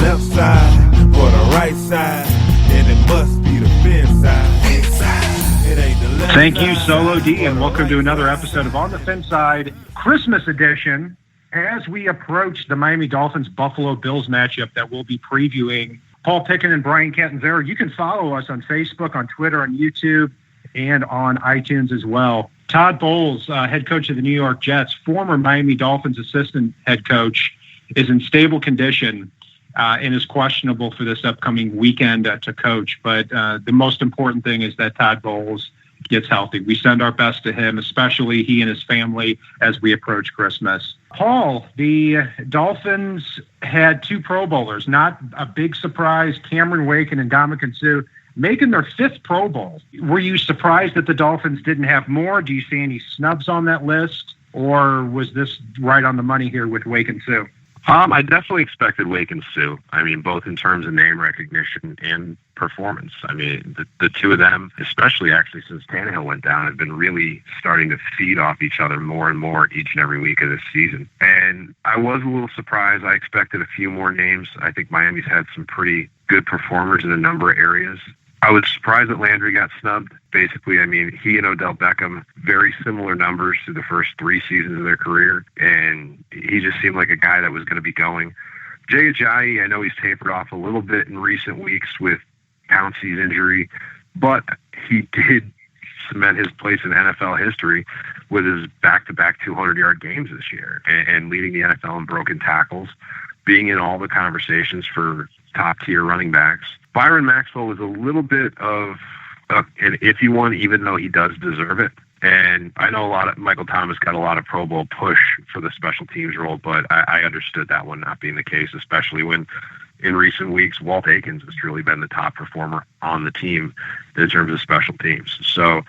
left side or the right side, then it must be the fin side. It ain't the left Thank you, side Solo D, or and the welcome right to another side. episode of On the Fin Side, Christmas edition, as we approach the Miami Dolphins-Buffalo Bills matchup that we'll be previewing. Paul Picken and Brian Catanzaro, you can follow us on Facebook, on Twitter, on YouTube, and on iTunes as well. Todd Bowles, head coach of the New York Jets, former Miami Dolphins assistant head coach, is in stable condition and is questionable for this upcoming weekend to coach. But the most important thing is that Todd Bowles gets healthy. We send our best to him, especially he and his family, as we approach Christmas. Paul, the Dolphins had two Pro Bowlers, not a big surprise, Cameron Wake and Ndamukong Suh, making their fifth Pro Bowl. Were you surprised that the Dolphins didn't have more? Do you see any snubs on that list? Or was this right on the money here with Wake and Suh? I definitely expected Wake and Suh. I mean, both in terms of name recognition and performance. I mean, the two of them, especially actually since Tannehill went down, have been really starting to feed off each other more and more each and every week of this season. And I was a little surprised. I expected a few more names. I think Miami's had some pretty good performers in a number of areas. I was surprised that Landry got snubbed. Basically, I mean, he and Odell Beckham, very similar numbers through the first three seasons of their career, and he just seemed like a guy that was going to be going. Jay Ajayi, I know he's tapered off a little bit in recent weeks with Pouncey's injury, but he did cement his place in NFL history with his back-to-back 200-yard games this year and leading the NFL in broken tackles, being in all the conversations for top-tier running backs. Byron Maxwell was a little bit of an iffy one, even though he does deserve it. And I know Michael Thomas got a lot of Pro Bowl push for the special teams role, but I understood that one not being the case, especially when in recent weeks, Walt Aikens has truly been the top performer on the team in terms of special teams. So,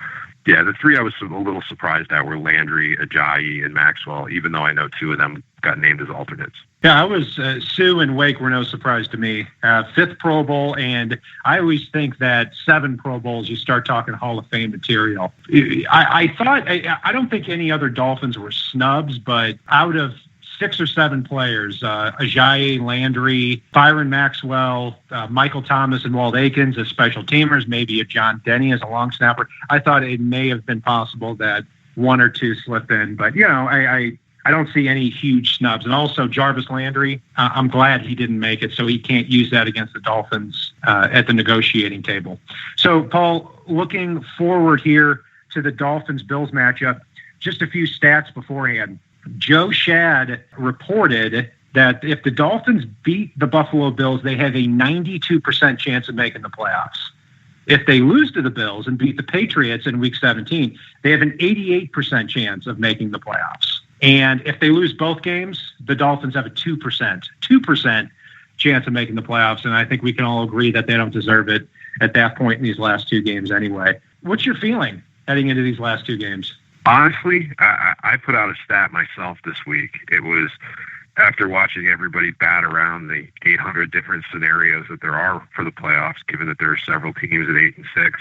yeah, the three I was a little surprised at were Landry, Ajayi, and Maxwell, even though I know two of them got named as alternates. Yeah, I was Suh and Wake were no surprise to me. Fifth Pro Bowl, and I always think that 7 Pro Bowls, you start talking Hall of Fame material. I don't think any other Dolphins were snubs, but out of 6 or 7 players, Ajayi, Landry, Byron Maxwell, Michael Thomas, and Walt Aikens as special teamers, maybe a John Denny as a long snapper, I thought it may have been possible that 1 or 2 slip in. But, you know, I don't see any huge snubs. And also Jarvis Landry, I'm glad he didn't make it, so he can't use that against the Dolphins at the negotiating table. So, Paul, looking forward here to the Dolphins-Bills matchup, just a few stats beforehand. Joe Shad reported that if the Dolphins beat the Buffalo Bills, they have a 92% chance of making the playoffs. If they lose to the Bills and beat the Patriots in Week 17, they have an 88% chance of making the playoffs. And if they lose both games, the Dolphins have a 2% chance of making the playoffs. And I think we can all agree that they don't deserve it at that point in these last 2 games anyway. What's your feeling heading into these last 2 games? Honestly, I put out a stat myself this week. It was after watching everybody bat around the 800 different scenarios that there are for the playoffs, given that there are several teams at 8-6,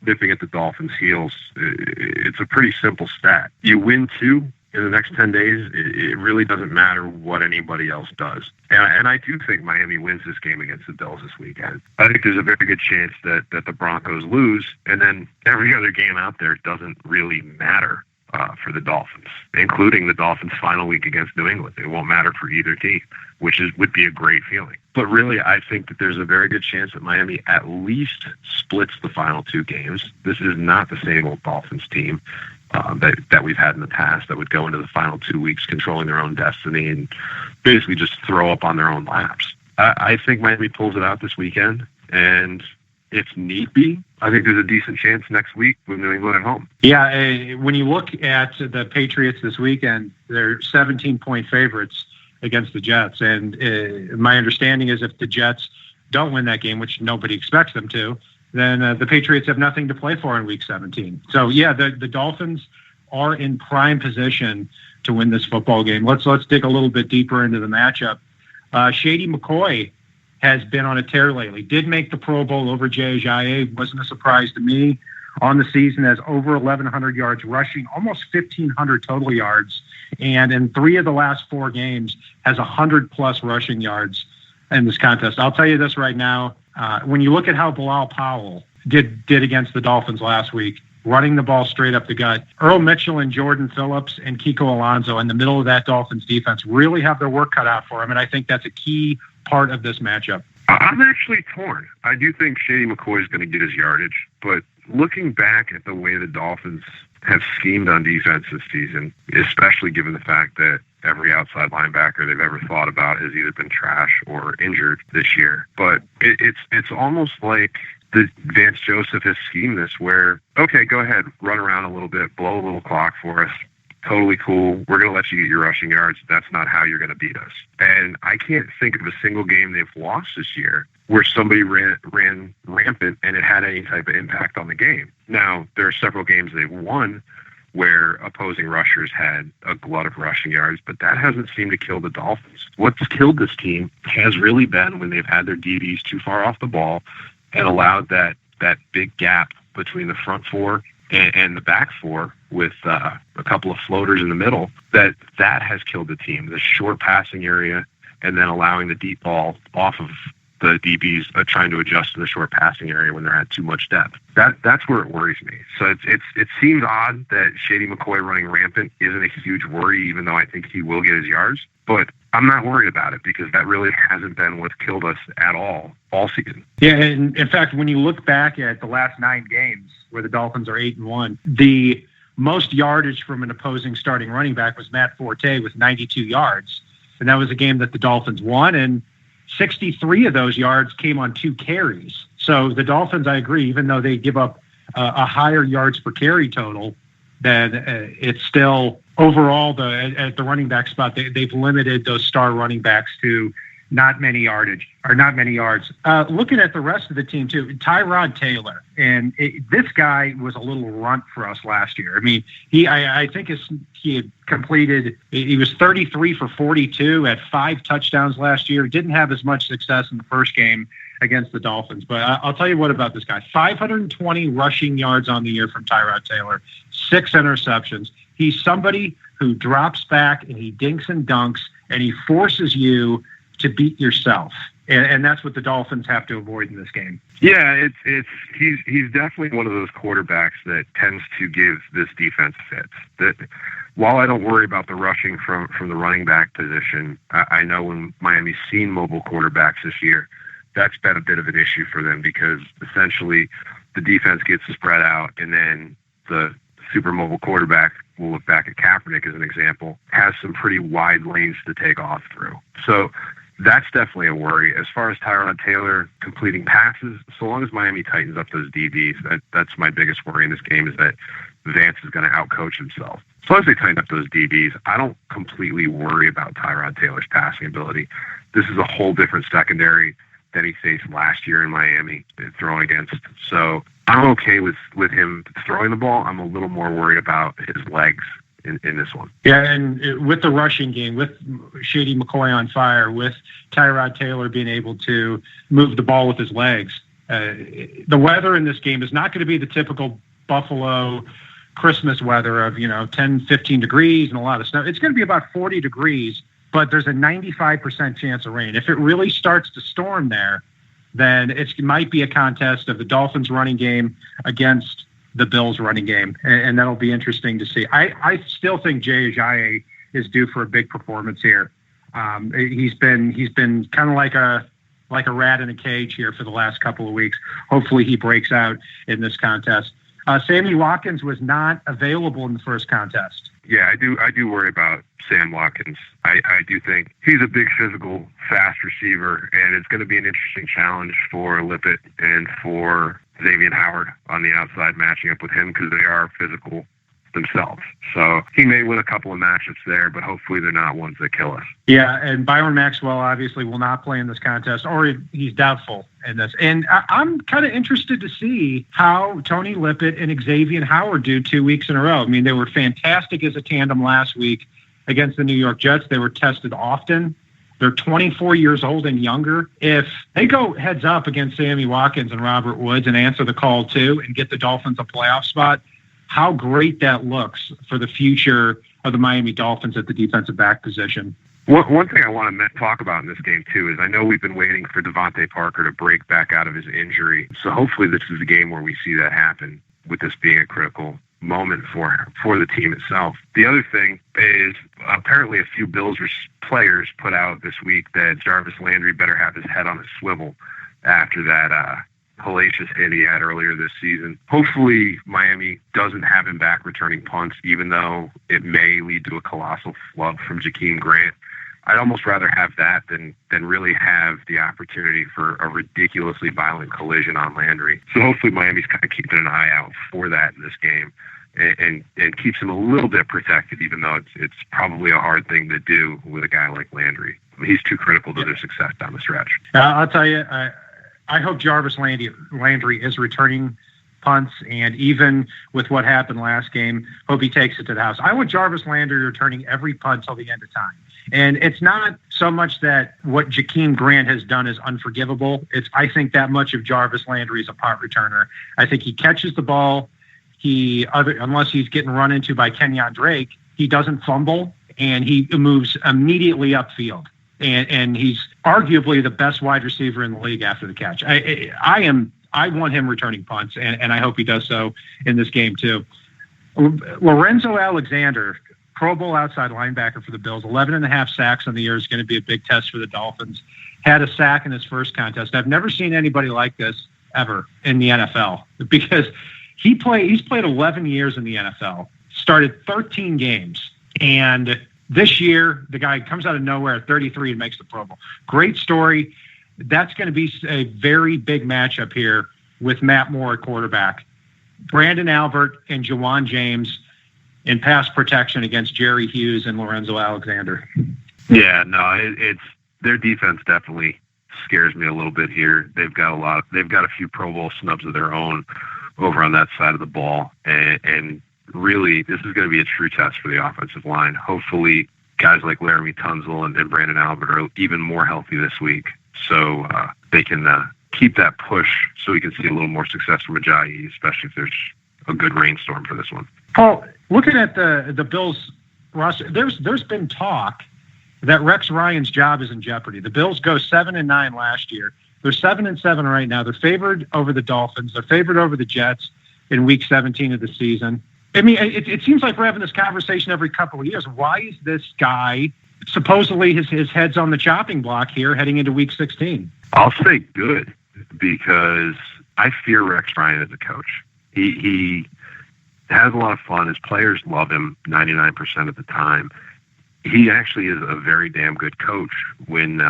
nipping at the Dolphins' heels. It's a pretty simple stat. You win 2 in the next 10 days, it really doesn't matter what anybody else does. And I do think Miami wins this game against the Bills this weekend. I think there's a very good chance that the Broncos lose, and then every other game out there doesn't really matter for the Dolphins, including the Dolphins' final week against New England. It won't matter for either team, which would be a great feeling. But really, I think that there's a very good chance that Miami at least splits the final 2 games. This is not the same old Dolphins team that we've had in the past that would go into the final 2 weeks controlling their own destiny and basically just throw up on their own laps. I think Miami pulls it out this weekend, and if need be, I think there's a decent chance next week with New England at home. Yeah, when you look at the Patriots this weekend, they're 17-point favorites against the Jets. And my understanding is if the Jets don't win that game, which nobody expects them to, then the Patriots have nothing to play for in Week 17. So, yeah, the Dolphins are in prime position to win this football game. Let's dig a little bit deeper into the matchup. Shady McCoy has been on a tear lately. Did make the Pro Bowl over Jay Ajayi. Wasn't a surprise to me. On the season has over 1,100 yards rushing, almost 1,500 total yards. And in 3 of the last 4 games has 100-plus rushing yards. in this contest. I'll tell you this right now. When you look at how Bilal Powell did against the Dolphins last week, running the ball straight up the gut, Earl Mitchell and Jordan Phillips and Kiko Alonso in the middle of that Dolphins defense really have their work cut out for them, and I think that's a key part of this matchup. I'm actually torn. I do think Shady McCoy is going to get his yardage, but looking back at the way the Dolphins have schemed on defense this season, especially given the fact that every outside linebacker they've ever thought about has either been trash or injured this year. But it's almost like the Vance Joseph has schemed this where, okay, go ahead, run around a little bit, blow a little clock for us. Totally cool. We're going to let you get your rushing yards. That's not how you're going to beat us. And I can't think of a single game they've lost this year where somebody ran rampant and it had any type of impact on the game. Now, there are several games they've won where opposing rushers had a glut of rushing yards, but that hasn't seemed to kill the Dolphins. What's killed this team has really been when they've had their DBs too far off the ball and allowed that big gap between the front four and the back four with a couple of floaters in the middle, that has killed the team. The short passing area and then allowing the deep ball off of the DBs trying to adjust to the short passing area when they're at too much depth. That's where it worries me. So it seems odd that Shady McCoy running rampant isn't a huge worry, even though I think he will get his yards. But I'm not worried about it because that really hasn't been what's killed us at all season. Yeah, and in fact, when you look back at the last 9 games where the Dolphins are 8-1, the most yardage from an opposing starting running back was Matt Forte with 92 yards. And that was a game that the Dolphins won, and 63 of those yards came on 2 carries. So the Dolphins, I agree, even though they give up a higher yards per carry total, then it's still overall at the running back spot, they've limited those star running backs to not many yards. Looking at the rest of the team too, Tyrod Taylor, and this guy was a little runt for us last year. I mean, I think he had completed. He was 33 for 42 at 5 touchdowns last year. Didn't have as much success in the first game against the Dolphins, but I'll tell you what about this guy: 520 rushing yards on the year from Tyrod Taylor, 6 interceptions. He's somebody who drops back and he dinks and dunks and he forces you to beat yourself. And that's what the Dolphins have to avoid in this game. Yeah, he's definitely one of those quarterbacks that tends to give this defense fits. That while I don't worry about the rushing from the running back position, I know when Miami's seen mobile quarterbacks this year, that's been a bit of an issue for them because essentially the defense gets spread out and then the super mobile quarterback, we'll look back at Kaepernick as an example, has some pretty wide lanes to take off through. So that's definitely a worry. As far as Tyrod Taylor completing passes, so long as Miami tightens up those DBs, that's my biggest worry in this game is that Vance is going to outcoach himself. As long as they tighten up those DBs, I don't completely worry about Tyrod Taylor's passing ability. This is a whole different secondary than he faced last year in Miami throwing against. So I'm okay with him throwing the ball. I'm a little more worried about his legs in this one. Yeah, and with the rushing game, with Shady McCoy on fire, with Tyrod Taylor being able to move the ball with his legs, the weather in this game is not going to be the typical Buffalo Christmas weather of 10, 15 degrees and a lot of snow. It's going to be about 40 degrees, but there's a 95% chance of rain. If it really starts to storm there, then it might be a contest of the Dolphins running game against the Bills running game, and that'll be interesting to see. I still think Jay Ajayi is due for a big performance here. He's been kind of like a rat in a cage here for the last couple of weeks. Hopefully he breaks out in this contest. Sammy Watkins was not available in the first contest. Yeah, I do worry about Sam Watkins. I do think he's a big physical, fast receiver, and it's going to be an interesting challenge for Lippett and for Xavier Howard on the outside matching up with him because they are physical themselves. So he may win a couple of matchups there, but hopefully they're not ones that kill us. Yeah, and Byron Maxwell obviously will not play in this contest, or he's doubtful in this. And I'm kind of interested to see how Tony Lippett and Xavier Howard do 2 weeks in a row. I mean, they were fantastic as a tandem last week against the New York Jets. They were tested often. They're 24 years old and younger. If they go heads up against Sammy Watkins and Robert Woods and answer the call too and get the Dolphins a playoff spot, how great that looks for the future of the Miami Dolphins at the defensive back position. One thing I want to talk about in this game, too, is I know we've been waiting for Devontae Parker to break back out of his injury. So hopefully this is the game where we see that happen, with this being a critical moment for the team itself. The other thing is apparently a few Bills players put out this week that Jarvis Landry better have his head on a swivel after that hellacious hit he had earlier this season. Hopefully Miami doesn't have him back returning punts, even though it may lead to a colossal flub from Jakeem Grant. I'd almost rather have that than really have the opportunity for a ridiculously violent collision on Landry. So hopefully Miami's kind of keeping an eye out for that in this game and keeps him a little bit protected, even though it's probably a hard thing to do with a guy like Landry. I mean, he's too critical to their success down the stretch. I'll tell you, I hope Jarvis Landry is returning punts, and even with what happened last game, hope he takes it to the house. I want Jarvis Landry returning every punt till the end of time. And it's not so much that what Jakeem Grant has done is unforgivable. I think that much of Jarvis Landry is a punt returner. I think he catches the ball. Unless he's getting run into by Kenyon Drake, he doesn't fumble, and he moves immediately upfield. And he's arguably the best wide receiver in the league after the catch. I want him returning punts, and I hope he does so in this game too. Lorenzo Alexander, Pro Bowl outside linebacker for the Bills, 11.5 sacks on the year, is going to be a big test for the Dolphins. Had a sack in his first contest. I've never seen anybody like this ever in the NFL, because he's played 11 years in the NFL, started 13 games, and this year the guy comes out of nowhere at 33 and makes the Pro Bowl. Great story. That's going to be a very big matchup here with Matt Moore at quarterback. Brandon Albert and Jawan James in pass protection against Jerry Hughes and Lorenzo Alexander. Yeah, no, it's their defense definitely scares me a little bit here. They've got a few Pro Bowl snubs of their own over on that side of the ball, and really this is going to be a true test for the offensive line. Hopefully guys like Laramie Tunsil and Brandon Albert are even more healthy this week, so they can keep that push so we can see a little more success from Ajayi, especially if there's a good rainstorm for this one. Paul, looking at the Bills roster, there's been talk that Rex Ryan's job is in jeopardy. The Bills go 7-9 last year. They're 7-7 right now. They're favored over the Dolphins. They're favored over the Jets in Week 17 of the season. I mean, it seems like we're having this conversation every couple of years. Why is this guy supposedly his head's on the chopping block here heading into Week 16? I'll say good, because I fear Rex Ryan as a coach. He has a lot of fun. His players love him 99% of the time. He actually is a very damn good coach when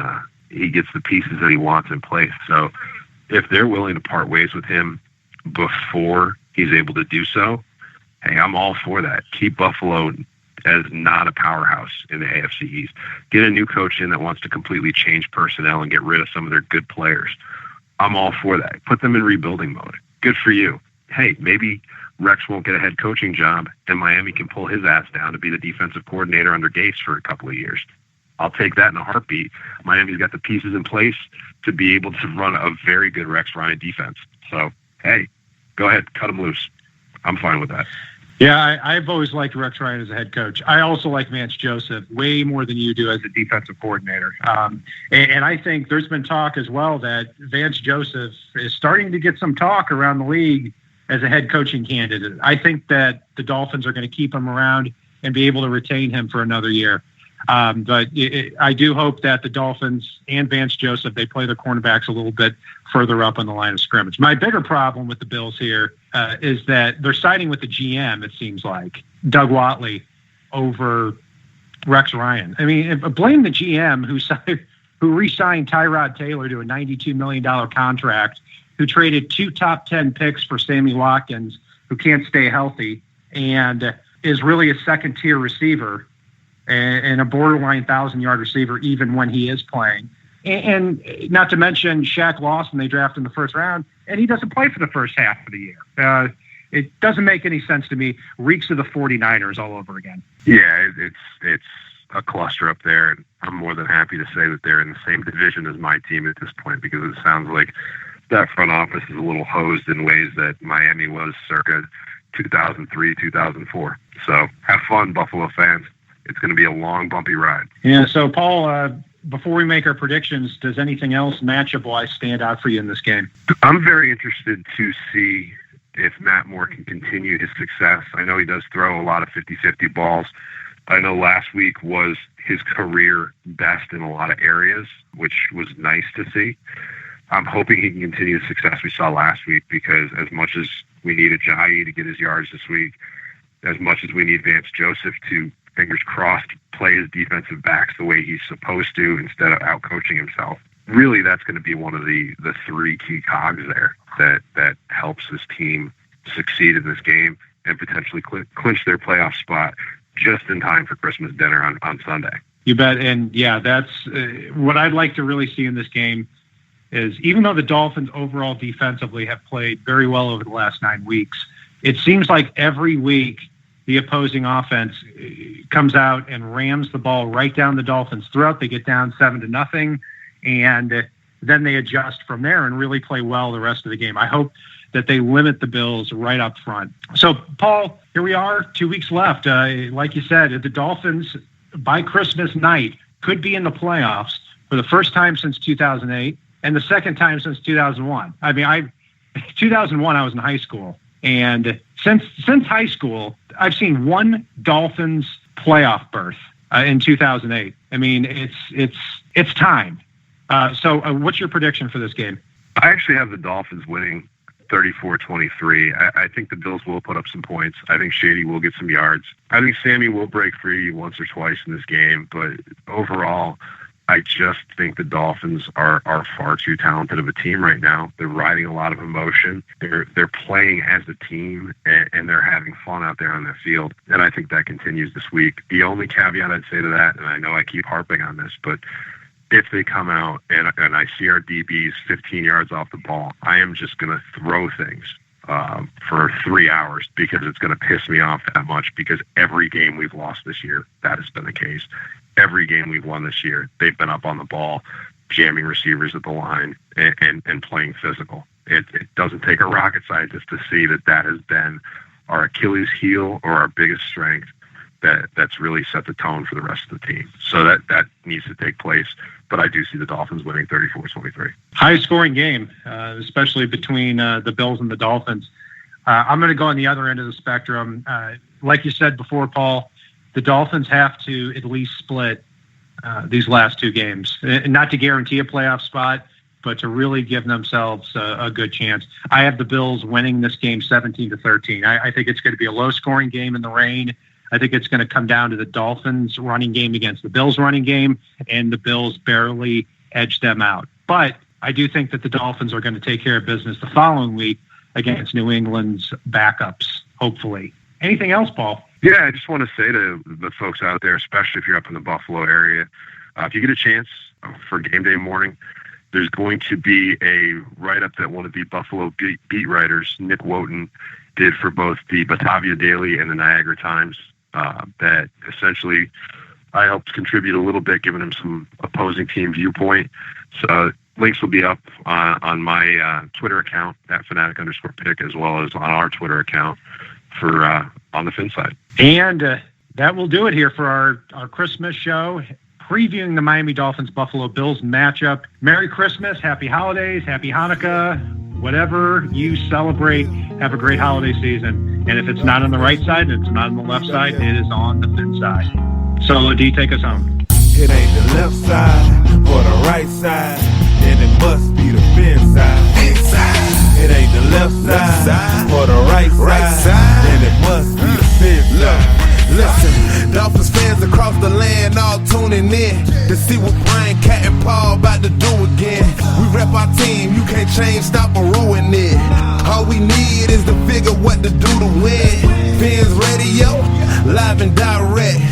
he gets the pieces that he wants in place. So if they're willing to part ways with him before he's able to do so, hey, I'm all for that. Keep Buffalo as not a powerhouse in the AFC East. Get a new coach in that wants to completely change personnel and get rid of some of their good players. I'm all for that. Put them in rebuilding mode. Good for you. Hey, maybe Rex won't get a head coaching job and Miami can pull his ass down to be the defensive coordinator under Gase for a couple of years. I'll take that in a heartbeat. Miami's got the pieces in place to be able to run a very good Rex Ryan defense. So, hey, go ahead, cut him loose. I'm fine with that. Yeah, I've always liked Rex Ryan as a head coach. I also like Vance Joseph way more than you do as a defensive coordinator. And I think there's been talk as well that Vance Joseph is starting to get some talk around the league as a head coaching candidate. I think that the Dolphins are going to keep him around and be able to retain him for another year. But I do hope that the Dolphins and Vance Joseph, they play their cornerbacks a little bit further up on the line of scrimmage. My bigger problem with the Bills here is that they're siding with the GM, it seems like, Doug Whatley, over Rex Ryan. I mean, blame the GM who re-signed Tyrod Taylor to a $92 million contract, who traded 2 top 10 picks for Sammy Watkins, who can't stay healthy, and is really a second-tier receiver and a borderline 1,000-yard receiver even when he is playing. And not to mention Shaq Lawson, they drafted in the first round, and he doesn't play for the first half of the year. It doesn't make any sense to me. Reeks of the 49ers all over again. Yeah, it's a cluster up there, and I'm more than happy to say that they're in the same division as my team at this point, because it sounds like that front office is a little hosed in ways that Miami was circa 2003, 2004. So have fun, Buffalo fans. It's going to be a long, bumpy ride. Yeah. So, Paul, before we make our predictions, does anything else matchup-wise stand out for you in this game? I'm very interested to see if Matt Moore can continue his success. I know he does throw a lot of 50-50 balls. I know last week was his career best in a lot of areas, which was nice to see. I'm hoping he can continue the success we saw last week, because as much as we need Ajayi to get his yards this week, as much as we need Vance Joseph to, fingers crossed, play his defensive backs the way he's supposed to instead of out-coaching himself, really that's going to be one of the three key cogs there that helps this team succeed in this game and potentially clinch their playoff spot just in time for Christmas dinner on Sunday. You bet. And, yeah, that's what I'd like to really see in this game is, even though the Dolphins overall defensively have played very well over the last 9 weeks, it seems like every week the opposing offense comes out and rams the ball right down the Dolphins' throat. They get down 7-0, and then they adjust from there and really play well the rest of the game. I hope that they limit the Bills right up front. So, Paul, here we are, 2 weeks left. Like you said, the Dolphins, by Christmas night, could be in the playoffs for the first time since 2008 and the second time since 2001. I mean, 2001, I was in high school. And since high school, I've seen one Dolphins playoff berth in 2008. I mean, it's time. So what's your prediction for this game? I actually have the Dolphins winning 34-23. I think the Bills will put up some points. I think Shady will get some yards. I think Sammy will break free once or twice in this game. But overall, I just think the Dolphins are far too talented of a team right now. They're riding a lot of emotion. They're playing as a team, and they're having fun out there on the field. And I think that continues this week. The only caveat I'd say to that, and I know I keep harping on this, but if they come out and I see our DBs 15 yards off the ball, I am just going to throw things for 3 hours, because it's going to piss me off that much, because every game we've lost this year, that has been the case. Every game we've won this year, they've been up on the ball, jamming receivers at the line, and playing physical. It doesn't take a rocket scientist to see that has been our Achilles heel or our biggest strength that's really set the tone for the rest of the team. So that needs to take place. But I do see the Dolphins winning 34-23. High-scoring game, especially between the Bills and the Dolphins. I'm going to go on the other end of the spectrum. Like you said before, Paul, the Dolphins have to at least split these last two games, not to guarantee a playoff spot, but to really give themselves a good chance. I have the Bills winning this game 17-13. I think it's going to be a low-scoring game in the rain. I think it's going to come down to the Dolphins' running game against the Bills' running game, and the Bills barely edge them out. But I do think that the Dolphins are going to take care of business the following week against New England's backups, hopefully. Anything else, Paul? Yeah, I just want to say to the folks out there, especially if you're up in the Buffalo area, if you get a chance for game day morning, there's going to be a write-up that one of the Buffalo beat writers, Nick Wooten, did for both the Batavia Daily and the Niagara Times. That essentially I helped contribute a little bit, giving him some opposing team viewpoint. So links will be up on my Twitter account, @fanatic_pick, as well as on our Twitter account for on the Fin side. And that will do it here for our Christmas show, previewing the Miami Dolphins-Buffalo Bills matchup. Merry Christmas, Happy Holidays, Happy Hanukkah, whatever you celebrate, have a great holiday season. And if it's not on the right side, and it's not on the left side, it is on the Fin side. So, D, take us home. It ain't the left side or the right side, then it must be the Fin side. Inside. It ain't the left side or the right side, then it must be the Fin side. Listen, Dolphins fans across the land all tuning in to see what Brian, Cat, and Paul about to do again. We rep our team, you can't change, stop, or ruin it. All we need is to figure what to do to win. Fins Radio, live and direct.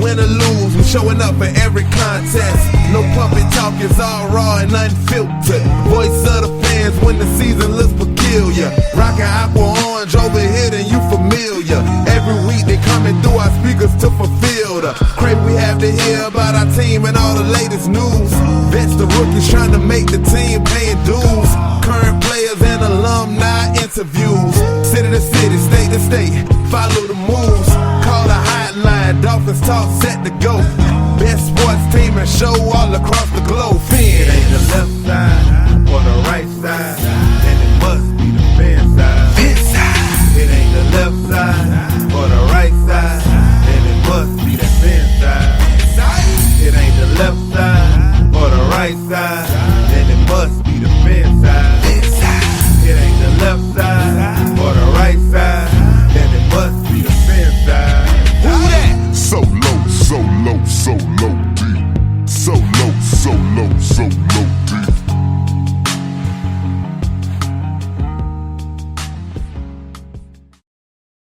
Win or lose, we're showing up for every contest. No puppet talk, it's all raw and unfiltered. Voice of the fans when the season looks peculiar. Rockin' aqua orange over here, then you familiar. Every week they coming through our speakers to fulfill the crave we have to hear about our team and all the latest news. Vets the rookies trying to make the team, paying dues. Current players and alumni interviews. City to city, state to state, follow the moves. Call the hotline, Dolphins Dolphins talk set to go. Best sports team and show all across the globe.